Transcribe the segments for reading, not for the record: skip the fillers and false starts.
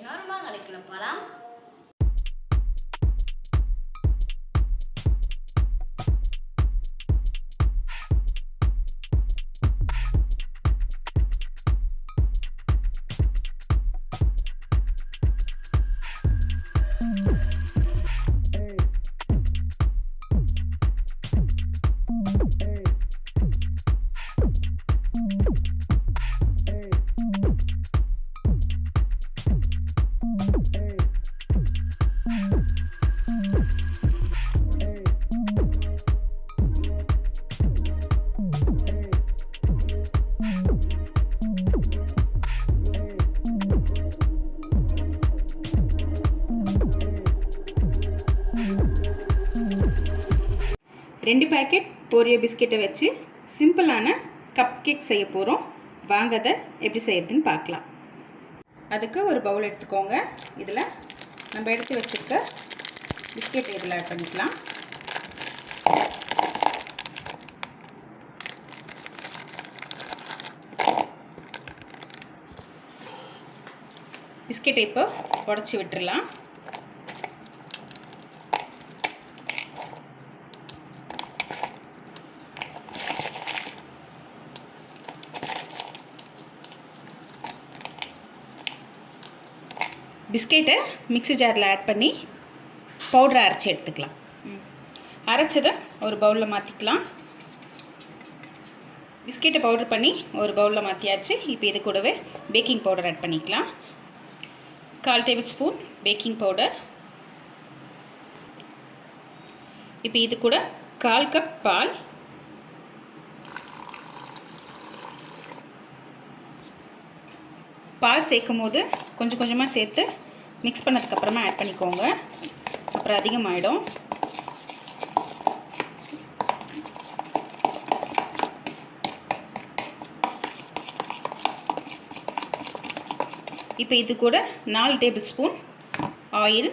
நார்மலாக கிடைக்கல பழம். ரெண்டு பேக்கெட் ஓரியோ பிஸ்கெட்டை வச்சு சிம்பிளான கப் கேக் செய்ய போகிறோம். வாங்க அதை எப்படி செய்யறதுன்னு பார்க்கலாம். அதுக்கு ஒரு பவுல் எடுத்துக்கோங்க. இதில் நம்ம எடுத்து வச்சுருக்க பிஸ்கெட் இதில் ஆட் பண்ணிக்கலாம். பிஸ்கெட்டை இப்போ உடச்சி விட்டுடலாம். பிஸ்கெட்டை மிக்ஸி ஜாரில் ஆட் பண்ணி பவுடரை அரைச்சி எடுத்துக்கலாம். அரைச்சதை ஒரு பவுலில் மாற்றிக்கலாம். பிஸ்கெட்டை பவுடர் பண்ணி ஒரு பவுலில் மாற்றியாச்சு. இப்போ இது கூடவே பேக்கிங் பவுடர் ஆட் பண்ணிக்கலாம். 1/4 டேபிள் ஸ்பூன் பேக்கிங் பவுடர். இப்போ இது கூட 1/4 கப் பால், பால் சேர்க்கும் போது கொஞ்சம் கொஞ்சமாக சேர்த்து மிக்ஸ் பண்ணதுக்கப்புறமா ஆட் பண்ணிக்கோங்க, அப்புறம் அதிகமாகிடும். இப்போ இது கூட 4 டேபிள் ஸ்பூன் ஆயில்,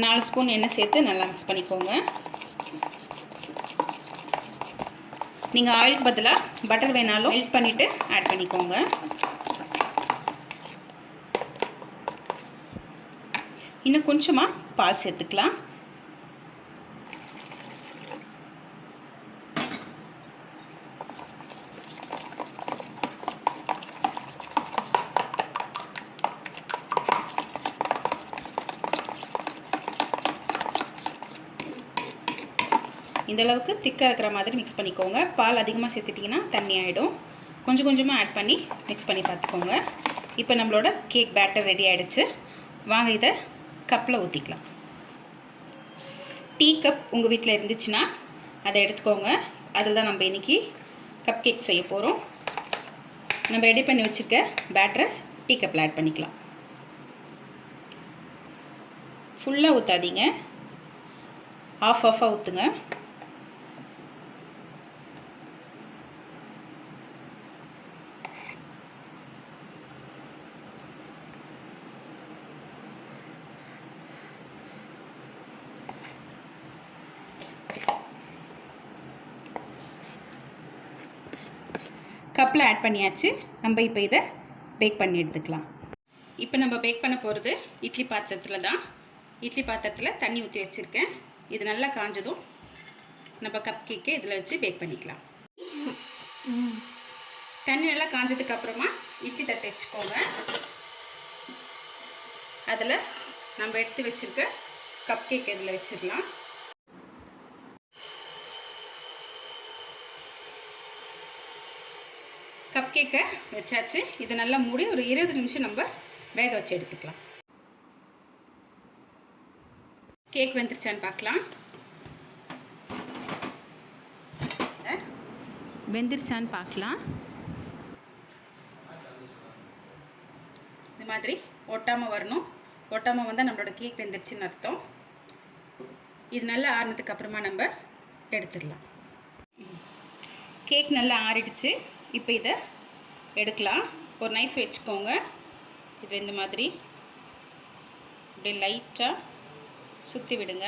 நாலு ஸ்பூன் எண்ணெய் சேர்த்து நல்லா மிக்ஸ் பண்ணிக்கோங்க. நீங்கள் ஆயிலுக்கு பதிலாக பட்டர் வேணாலும் மெல்ட் பண்ணிவிட்டு ஆட் பண்ணிக்கோங்க. இன்னும் கொஞ்சமாக பால் சேர்த்துக்கலாம். இந்த அளவுக்கு திக்காக இருக்கிற மாதிரி மிக்ஸ் பண்ணிக்கோங்க. பால் அதிகமாக சேர்த்துட்டிங்கன்னா தண்ணி ஆகிடும். கொஞ்சம் கொஞ்சமாக ஆட் பண்ணி மிக்ஸ் பண்ணி பார்த்துக்கோங்க. இப்போ நம்மளோட கேக் பேட்டர் ரெடி ஆகிடுச்சு. வாங்க இதை கப்பில் ஊற்றிக்கலாம். டீ கப் உங்கள் வீட்டில் இருந்துச்சுன்னா அதை எடுத்துக்கோங்க. அதில் தான் நம்ம இன்றைக்கி கப் கேக் செய்ய போகிறோம். நம்ம ரெடி பண்ணி வச்சுருக்க பேட்டரை டீ கப்பில் ஆட் பண்ணிக்கலாம். ஃபுல்லாக ஊற்றாதீங்க, ஆஃபாக ஊற்றுங்க. கப்பில் ஆட் பண்ணியாச்சு. நம்ம இப்போ இதை பேக் பண்ணி எடுத்துக்கலாம். இப்போ நம்ம பேக் பண்ண போகிறது இட்லி பாத்திரத்தில் தான். இட்லி பாத்திரத்தில் தண்ணி ஊற்றி வச்சுருக்கேன். இது நல்லா காஞ்சதும் நம்ம கப் கேக்கை இதில் வச்சு பேக் பண்ணிக்கலாம். தண்ணி நல்லா காஞ்சதுக்கப்புறமா இட்லி தட்டை வச்சுக்கோங்க. அதில் நம்ம எடுத்து வச்சுருக்க கப் கேக் இதில் வச்சிடலாம். கப் கேக்கை வச்சாச்சு. இது நல்லா மூடி ஒரு 20 நிமிஷம் நம்ம வேக வச்சு எடுத்துக்கலாம். கேக் வெந்துருச்சான்னு பார்க்கலாம். வெந்துருச்சான்னு பார்க்கலாம். இந்த மாதிரி ஒட்டாமல் வரணும். ஒட்டாமல் வந்தால் நம்மளோட கேக் வெந்துருச்சுன்னு அர்த்தம். இது நல்லா ஆறினதுக்கு அப்புறமா நம்ம எடுத்துடலாம். கேக் நல்லா ஆறிடுச்சு. இப்போ இதை எடுக்கலாம். ஒரு நைஃப் வச்சுக்கோங்க. இது இந்த மாதிரி அப்படியே லைட்டாக சுற்றி விடுங்க.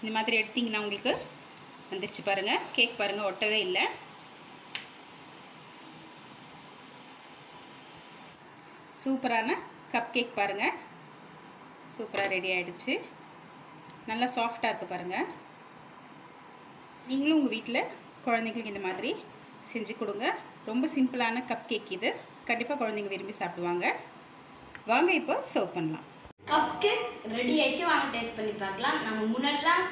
இந்த மாதிரி எடுத்திங்கன்னா உங்களுக்கு வந்துருச்சு பாருங்கள். கேக் பாருங்கள், ஒட்டவே இல்லை. சூப்பரான கப் கேக் பாருங்கள், சூப்பராக ரெடி ஆகிடுச்சு. நல்லா சாஃப்டாக இருக்குது பாருங்கள். நீங்களும் உங்கள் வீட்டில் குழந்தைங்களுக்கு இந்த மாதிரி செஞ்சு கொடுங்க. ரொம்ப சிம்பிளான கப் கேக் இது. கண்டிப்பாக குழந்தைங்க விரும்பி சாப்பிடுவாங்க. வாங்க இப்போ சர்வ் பண்ணலாம். கப் கேக் ரெடி ஆயிடுச்சு. வாங்க டேஸ்ட் பண்ணி பார்க்கலாம். நம்ம முன்னாடிலாம்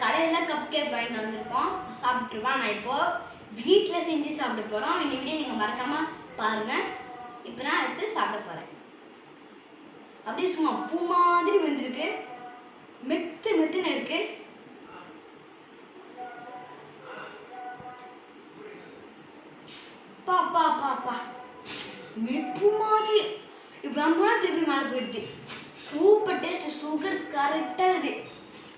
கடையில் தான் கப் கேக் வாங்கிட்டு வந்திருப்போம், சாப்பிட்ருப்போம். நான் இப்போது வீட்டில் செஞ்சு சாப்பிட போகிறோம். இந்த வீடியோ நீங்கள் மறக்காமல் பாருங்கள். இப்போ நான் எடுத்து சாப்பிட போகிறேன். அப்படியே சும்மா பூ மாதிரி வந்துருக்கு, மெத்துன்னு இருக்கு. பாப்பா மெப்பு மாதிரி இப்போ நம்ம திருப்பி மேலே போயிடுது. சூப்பர் டேஸ்ட், சுகர் கரெக்டாக இருக்குது.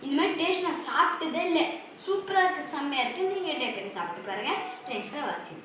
இந்த மாதிரி டேஸ்ட் நான் சாப்பிட்டதே இல்லை. சூப்பராக இருக்குது, செம்மையாக இருக்குது. நீங்கள் டேஸ்ட் பண்ணி சாப்பிட்டு பாருங்கள். தேங்க்ஸ் ஃபார் வாட்சிங்.